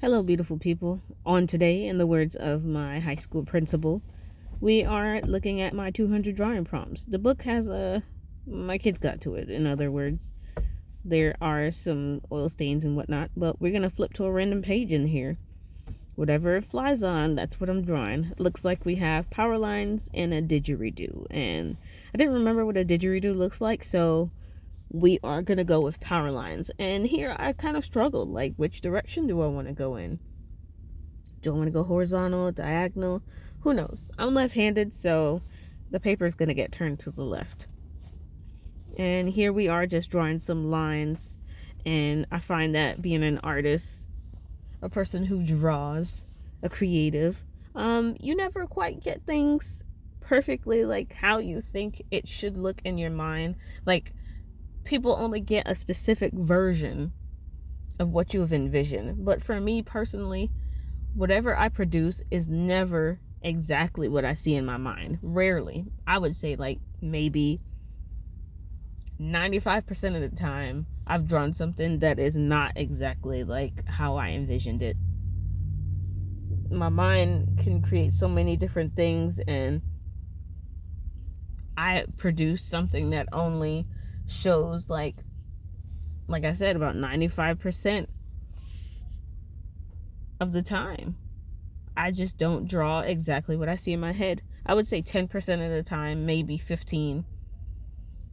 Hello, beautiful people. On today, in the words of my high school principal, we are looking at my 200 drawing prompts. The book has my kids got to it. In other words, there are some oil stains and whatnot, but we're gonna flip to a random page in here. Whatever it flies on, that's what I'm drawing. It looks like we have power lines and a didgeridoo, and I didn't remember what a didgeridoo looks like, so we are gonna go with power lines. And here I kind of struggled, like, which direction do I want to go in? Do I want to go horizontal, diagonal? Who knows? I'm left-handed, so the paper is gonna get turned to the left. And here we are just drawing some lines, and I find that being an artist, a person who draws, a creative, you never quite get things perfectly like how you think it should look in your mind. Like, people only get a specific version of what you have envisioned. But for me personally, whatever I produce is never exactly what I see in my mind. Rarely. I would say like maybe 95% of the time I've drawn something that is not exactly like how I envisioned it. My mind can create so many different things, and I produce something that only shows like I said, about 95% of the time. I just don't draw exactly what I see in my head. I would say 10% of the time, maybe 15%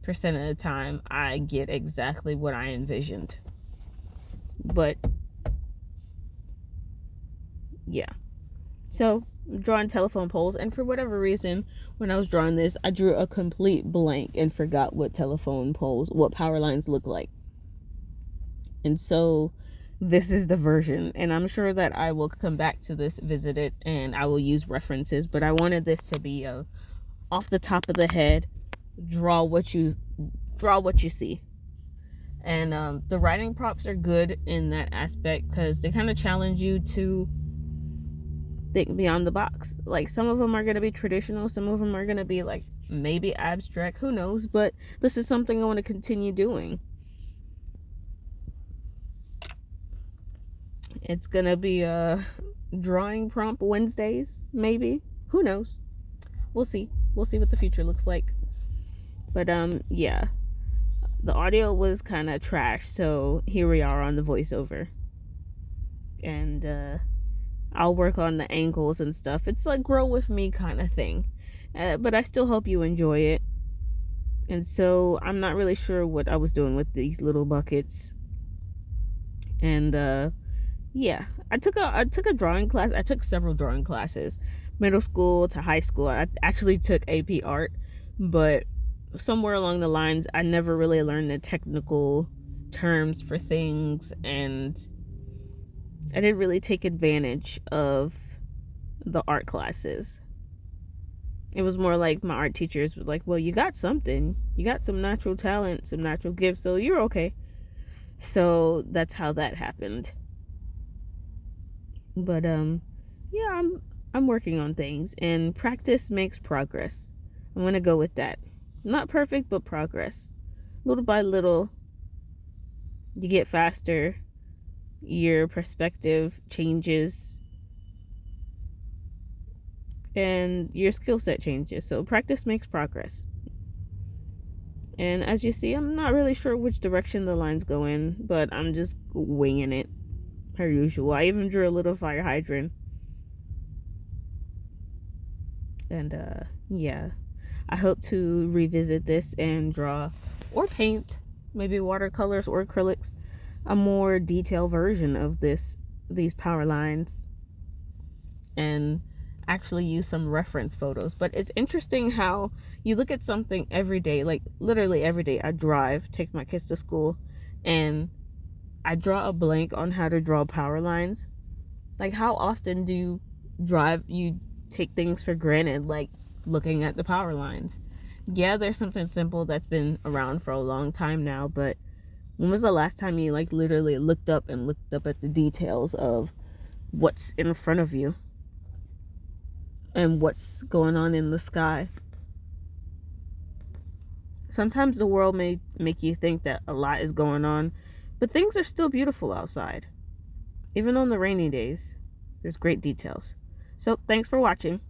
of the time, I get exactly what I envisioned. But yeah. So I'm drawing telephone poles, and for whatever reason, when I was drawing this, I drew a complete blank and forgot what power lines look like. And so this is the version, and I'm sure that I will come back to this, visit it, and I will use references, but I wanted this to be off the top of the head, draw what you see. And the writing prompts are good in that aspect because they kind of challenge you to think beyond the box. Like, some of them are going to be traditional, some of them are going to be like maybe abstract, who knows, but this is something I want to continue doing. It's gonna be drawing prompt Wednesdays, maybe. Who knows? We'll see. We'll see what the future looks like. But yeah. The audio was kind of trash, so here we are on the voiceover. And I'll work on the angles and stuff. It's like grow with me kind of thing. But I still hope you enjoy it. And so I'm not really sure what I was doing with these little buckets. And yeah, I took a drawing class. I took several drawing classes, middle school to high school. I actually took AP art, but somewhere along the lines, I never really learned the technical terms for things, and I didn't really take advantage of the art classes. It was more like my art teachers were like, well, you got something. You got some natural talent, some natural gifts, so you're okay. So that's how that happened. But yeah, I'm working on things, and practice makes progress. I'm going to go with that. Not perfect, but progress. Little by little, you get faster. Your perspective changes, and your skill set changes. So practice makes progress. And as you see, I'm not really sure which direction the lines go in, but I'm just winging it per usual. I even drew a little fire hydrant. And yeah, I hope to revisit this and draw or paint, maybe watercolors or acrylics, a more detailed version of these power lines, and actually use some reference photos. But it's interesting how you look at something every day, like literally every day. I drive, take my kids to school, and I draw a blank on how to draw power lines. Like, how often do you take things for granted, like looking at the power lines? Yeah, there's something simple that's been around for a long time now, but when was the last time you like literally looked up at the details of what's in front of you and what's going on in the sky? Sometimes the world may make you think that a lot is going on, but things are still beautiful outside. Even on the rainy days, there's great details. So thanks for watching.